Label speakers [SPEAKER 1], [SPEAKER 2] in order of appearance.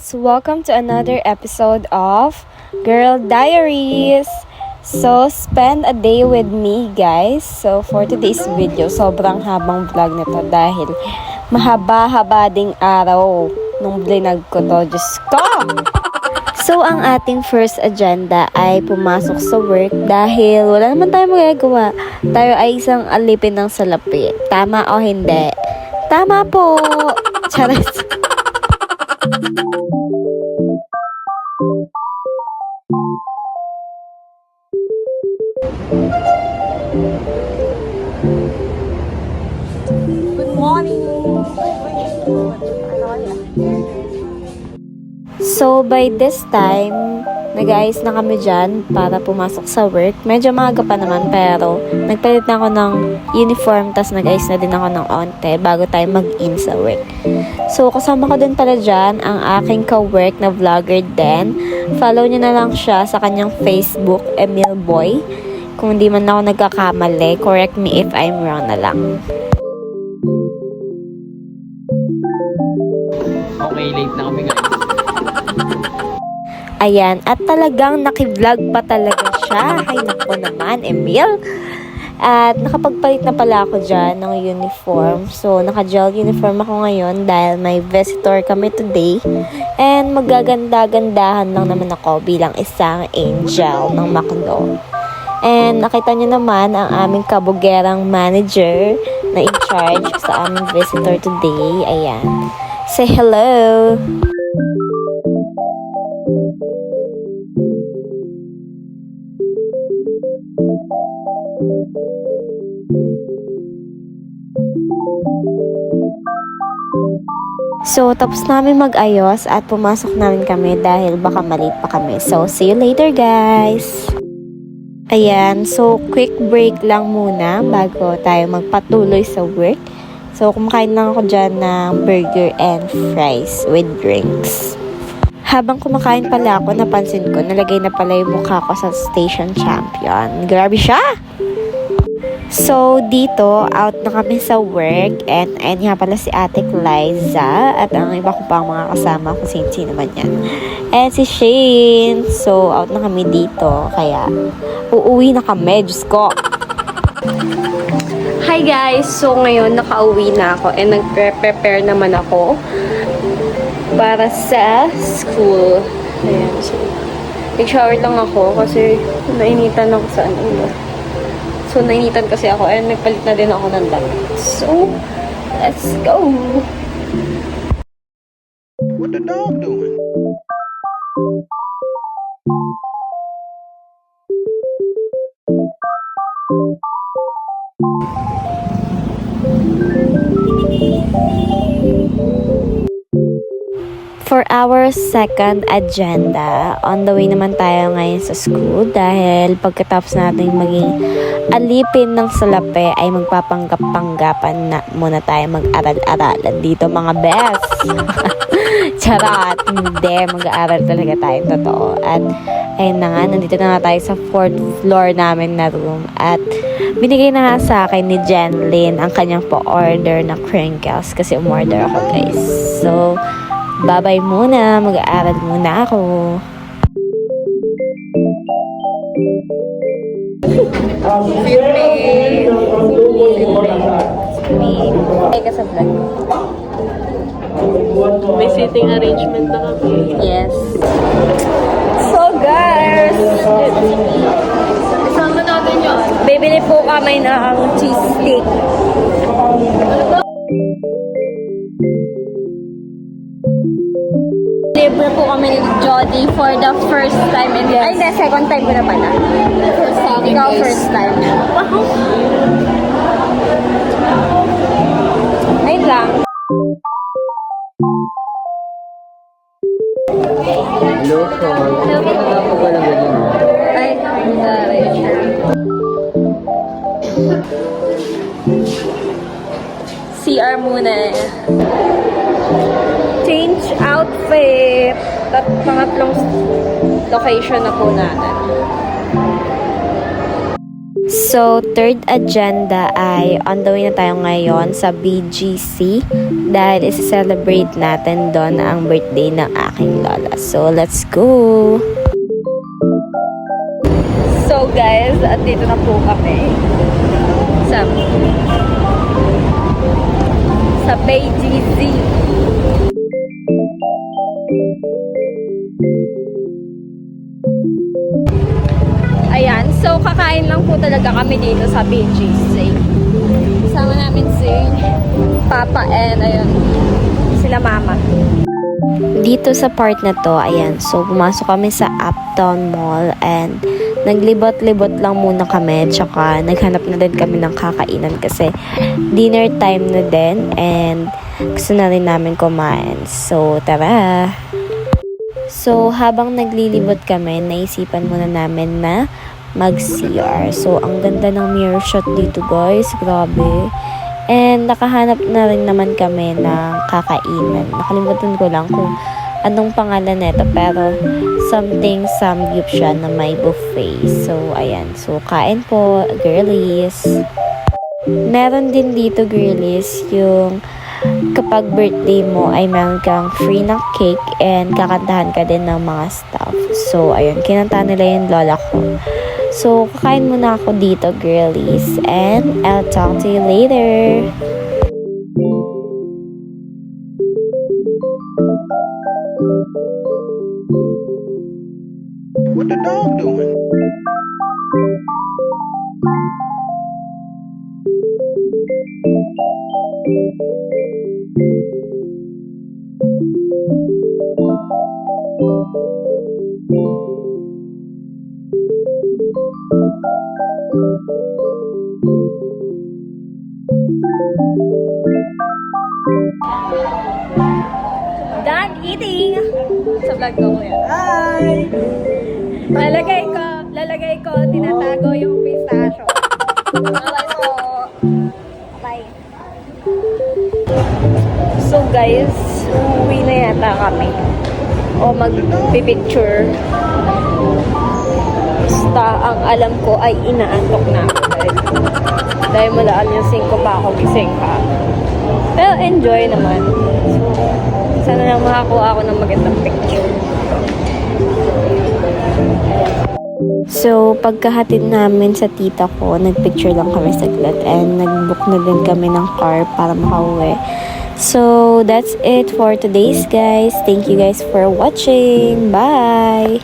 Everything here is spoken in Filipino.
[SPEAKER 1] guys! Welcome to another episode of Girl Diaries! So, spend a day with me guys. So, for today's video, sobrang habang vlog nito dahil mahaba-haba ding araw nung blinag ko to. Diyos ko! So, ang ating first agenda ay pumasok sa work dahil wala naman tayo magagawa. Tayo ay isang alipin ng salapi. Tama o hindi? Tama po! Charis!
[SPEAKER 2] Good morning!
[SPEAKER 1] So, by this time, nag-aayos na kami dyan para pumasok sa work. Medyo maaga pa naman, pero nagpalit na ako ng uniform, tas nag-aayos na din ako ng onte bago tayo mag-in sa work. So, kasama ko din pala dyan ang aking ka-work na vlogger din. Follow nyo na lang siya sa kanyang Facebook, Emil Boy. Kung hindi man ako nagkakamali, correct me if I'm wrong na lang.
[SPEAKER 2] Okay, late na kami guys.
[SPEAKER 1] Ayan, at talagang naki-vlog pa talaga siya. Ay, naku naman, Emil. At nakapagpalit na pala ako dyan ng uniform. So, naka-gel uniform ako ngayon dahil may visitor kami today. And magaganda-gandahan lang naman ako bilang isang angel ng Macdo. And nakita niyo naman ang aming kabugerang manager na in charge sa aming visitor today. Ayan. Say hello! So, tapos namin mag-ayos at pumasok namin kami dahil baka malate pa kami. So, see you later guys! Ayan, so quick break lang muna bago tayo magpatuloy sa work. So, kumakain lang ako dyan ng burger and fries with drinks. Habang kumakain pala ako, napansin ko, nalagay na pala yung mukha ko sa station champion. Grabe siya! So, dito, out na kami sa work. And ayun nga pala si Ate Liza. At ang iba ko pang mga kasama kung sino man yan. And si Shane. So, out na kami dito. Kaya, uuwi na kami. Diyos ko!
[SPEAKER 3] Hi guys! So ngayon nakauwi na ako and nagpe-prepare naman ako para sa school. Ayan. So, nag-shower lang ako kasi nainitan ako sa ano. So nainitan kasi ako and nagpalit na din ako ng damit. So, let's go!
[SPEAKER 4] What the dog doing?
[SPEAKER 1] For our second agenda, on the way naman tayo ngayon sa school dahil pagkatapos natin maging alipin ng salapi ay magpapanggap-panggapan na muna tayo mag-aral-aralan dito mga best. Charot! Hindi, mag-aaral talaga tayo, totoo. At ayun na nga, nandito na nga tayo sa 4th floor namin na room at binigay na nga sa akin ni Jenlyn ang kanyang pa-order na crinkles kasi umorder ako guys. So, bye-bye muna. Mag-aaral muna ako.
[SPEAKER 3] Ay, ka sa vlog.
[SPEAKER 5] May seating arrangement na kami.
[SPEAKER 3] Yes. So guys,
[SPEAKER 5] Kasama natin yun.
[SPEAKER 3] bibili po kami ng cheese stick. Libre po kami ni Jody for the first time. And ay, the second time ko na pala. First time. Ikaw first time. Ayun lang.
[SPEAKER 2] Hello po. Hello po pala ganyan.
[SPEAKER 3] Ay, sorry. CR muna. Change outfit. At pangatlong location na po natin.
[SPEAKER 1] So, third agenda ay on the way na tayo ngayon sa BGC dahil isa-celebrate natin doon ang birthday ng aking lola. So, let's go!
[SPEAKER 3] So guys, at dito na po kami sa BGC. Ayan, so kakain lang po talaga kami dito sa BGC. Kasama namin si Papa and ayun, sila Mama.
[SPEAKER 1] Dito sa part na to, ayan, so pumasok kami sa Uptown Mall and naglibot-libot lang muna kami tsaka naghanap na din kami ng kakainan kasi dinner time na din and gusto na rin namin kumain. So, tara! So, habang naglilibot kami, naisipan muna namin na mag-CR. So, ang ganda ng mirror shot dito guys, grabe. And nakahanap na rin naman kami ng kakainan. Nakalimutan ko lang kung anong pangalan nito pero something samgyup siya na may buffet. So, ayan. So, kain po, girlies. Meron din dito, girlies, yung kapag birthday mo ay meron kang free na cake and kakantahan ka din ng mga stuff. So, ayun. Kinanta nila yung lola ko. So, kakain muna ako dito, girlies. And I'll talk to you later.
[SPEAKER 4] What the dog doing?
[SPEAKER 3] Done eating! Sa vlog ko kuya. Hi! Lalagay ko, tinatago yung pistachio. Bye po. Bye. So guys, uwi na yata kami. O magpipicture. Basta ang alam ko ay inaantok na ako dahil mula alas 5 pa ako gising pa. Pero enjoy naman. So, sana lang makakuha ako ng magandang picture.
[SPEAKER 1] So, pagkahatid namin sa tita ko, nagpicture lang kami saglit and nagbook na din kami ng car para makauwi. So, that's it for today's guys. Thank you guys for watching. Bye!